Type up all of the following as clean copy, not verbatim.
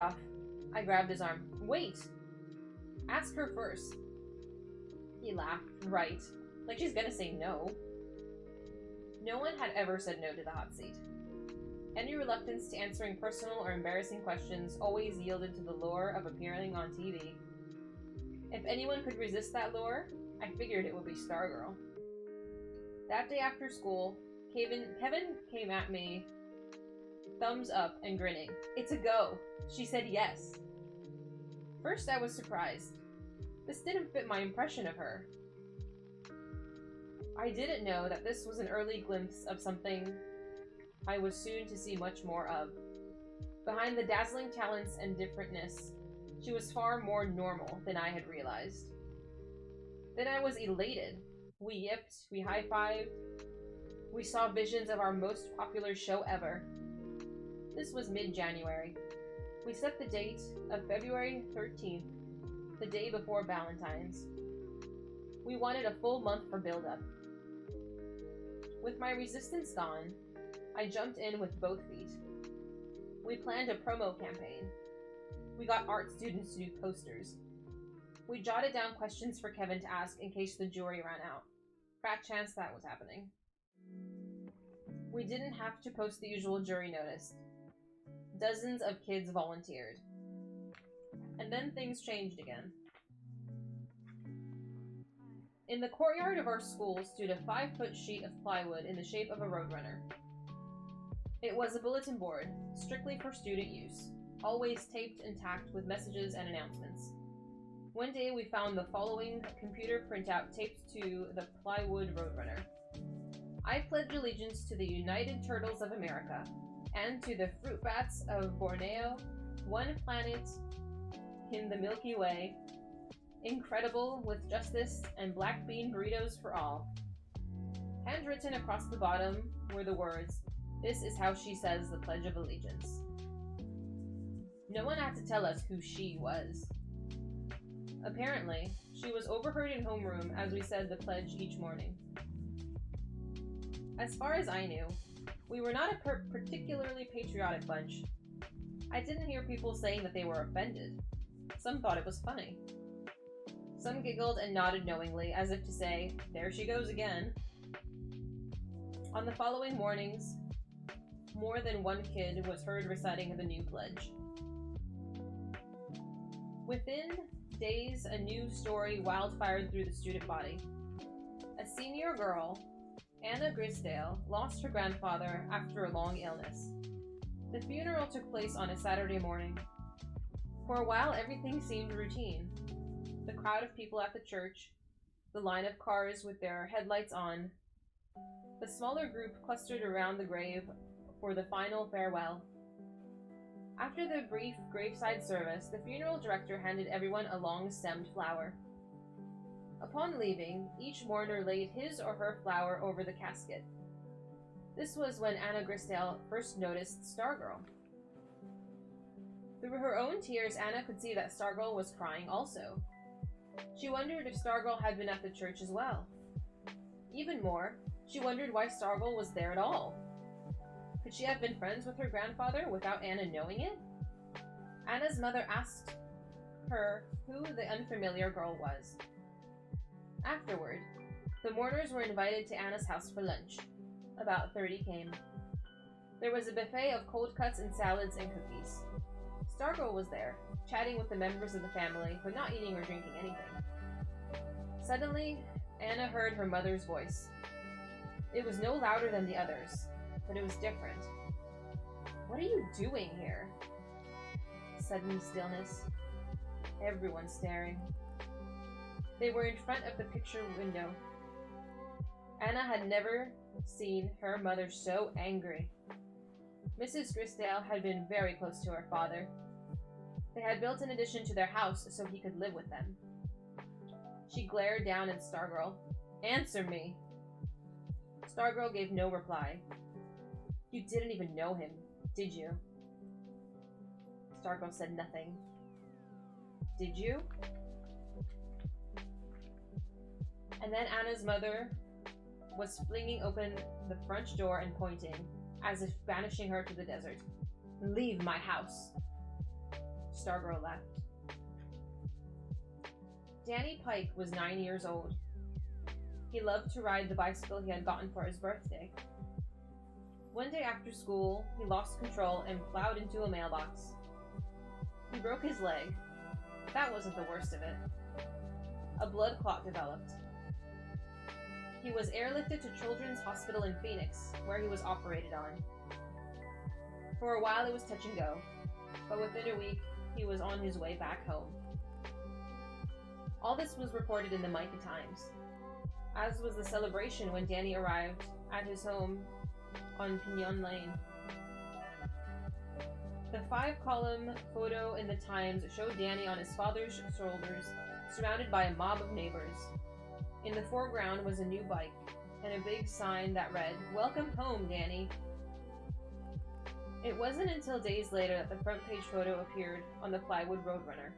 Off. I grabbed his arm. Wait! Ask her first. He laughed. Right. Like she's gonna say no. No one had ever said no to the hot seat. Any reluctance to answering personal or embarrassing questions always yielded to the lure of appearing on TV. If anyone could resist that lure, I figured it would be Stargirl. That day after school, Kevin came at me, thumbs up and grinning. It's a go. She said yes. First, I was surprised. This didn't fit my impression of her. I didn't know that this was an early glimpse of something I was soon to see much more of. Behind the dazzling talents and differentness, she was far more normal than I had realized. Then I was elated. We yipped, we high-fived, we saw visions of our most popular show ever. This was mid-January. We set the date of February 13th, the day before Valentine's. We wanted a full month for build-up. With my resistance gone, I jumped in with both feet. We planned a promo campaign. We got art students to do posters. We jotted down questions for Kevin to ask in case the jury ran out. Fat chance that was happening. We didn't have to post the usual jury notice. Dozens of kids volunteered. And then things changed again. In the courtyard of our school stood a 5-foot sheet of plywood in the shape of a roadrunner. It was a bulletin board, strictly for student use, always taped and tacked with messages and announcements. One day we found the following computer printout taped to the plywood roadrunner. I pledge allegiance to the United Turtles of America and to the fruit bats of Borneo, one planet in the Milky Way, incredible with justice and black bean burritos for all. Handwritten across the bottom were the words, "This is how she says the Pledge of Allegiance." No one had to tell us who she was. Apparently, she was overheard in homeroom as we said the pledge each morning. As far as I knew, we were not a particularly patriotic bunch. I didn't hear people saying that they were offended. Some thought it was funny. Some giggled and nodded knowingly, as if to say, there she goes again. On the following mornings, more than one kid was heard reciting the new pledge. Within days, a new story wildfired through the student body. A senior girl, Anna Grisdale, lost her grandfather after a long illness. The funeral took place on a Saturday morning. For a while, everything seemed routine. The crowd of people at the church, the line of cars with their headlights on, the smaller group clustered around the grave for the final farewell. After the brief graveside service, the funeral director handed everyone a long-stemmed flower. Upon leaving, each mourner laid his or her flower over the casket. This was when Anna Grisdale first noticed Stargirl. Through her own tears, Anna could see that Stargirl was crying also. She wondered if Stargirl had been at the church as well. Even more, she wondered why Stargirl was there at all. Could she have been friends with her grandfather without Anna knowing it? Anna's mother asked her who the unfamiliar girl was. Afterward, the mourners were invited to Anna's house for lunch. About 30 came. There was a buffet of cold cuts and salads and cookies. Stargirl was there, chatting with the members of the family, but not eating or drinking anything. Suddenly, Anna heard her mother's voice. It was no louder than the others, but it was different. "What are you doing here?" Sudden stillness. Everyone staring. They were in front of the picture window. Anna had never seen her mother so angry. Mrs. Grisdale had been very close to her father. They had built an addition to their house so he could live with them. She glared down at Stargirl. "Answer me!" Stargirl gave no reply. "You didn't even know him, did you?" Stargirl said nothing. "Did you?" And then Anna's mother was flinging open the front door and pointing, as if banishing her to the desert. "Leave my house." Stargirl left. Danny Pike was 9 years old. He loved to ride the bicycle he had gotten for his birthday. One day after school, he lost control and plowed into a mailbox. He broke his leg. That wasn't the worst of it. A blood clot developed. He was airlifted to Children's Hospital in Phoenix, where he was operated on. For a while it was touch and go, but within a week, he was on his way back home. All this was reported in the Micah Times, as was the celebration when Danny arrived at his home on Pinion Lane. The 5-column photo in the Times showed Danny on his father's shoulders, surrounded by a mob of neighbors. In the foreground was a new bike, and a big sign that read, "Welcome home, Danny." It wasn't until days later that the front page photo appeared on the Plywood Roadrunner.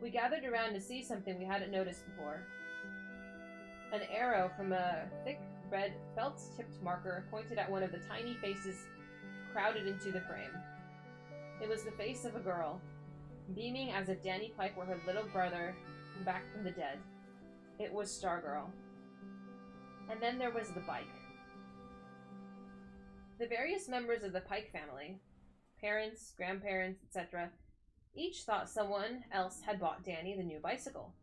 We gathered around to see something we hadn't noticed before. An arrow from a thick red felt-tipped marker pointed at one of the tiny faces crowded into the frame. It was the face of a girl, beaming as if Danny Pike were her little brother back from the dead. It was Stargirl. And then there was the bike. The various members of the Pike family, parents, grandparents, etc., each thought someone else had bought Danny the new bicycle.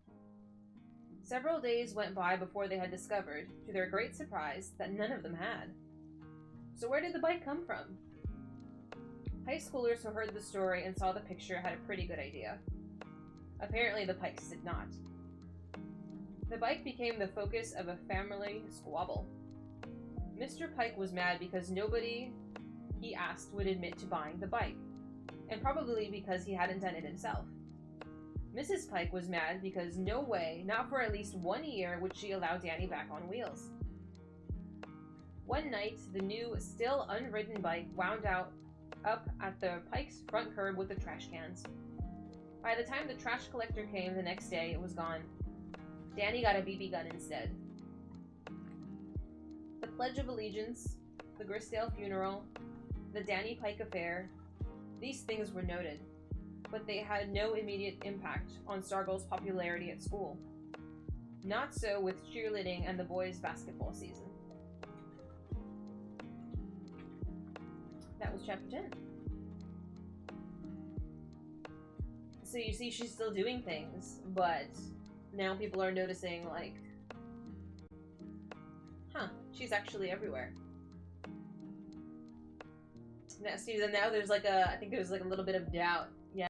Several days went by before they had discovered, to their great surprise, that none of them had. So where did the bike come from? High schoolers who heard the story and saw the picture had a pretty good idea. Apparently the Pikes did not. The bike became the focus of a family squabble. Mr. Pike was mad because nobody he asked would admit to buying the bike, and probably because he hadn't done it himself. Mrs. Pike was mad because no way, not for at least 1 year, would she allow Danny back on wheels. One night, the new, still unridden bike wound up at the Pike's front curb with the trash cans. By the time the trash collector came the next day, it was gone. Danny got a BB gun instead. The Pledge of Allegiance, the Grisdale funeral, the Danny Pike affair, these things were noted, but they had no immediate impact on Stargirl's popularity at school. Not so with cheerleading and the boys' basketball season. That was chapter 10. So you see, she's still doing things, but now people are noticing, like, she's actually everywhere. Now, see, now there's like I think there's like a little bit of doubt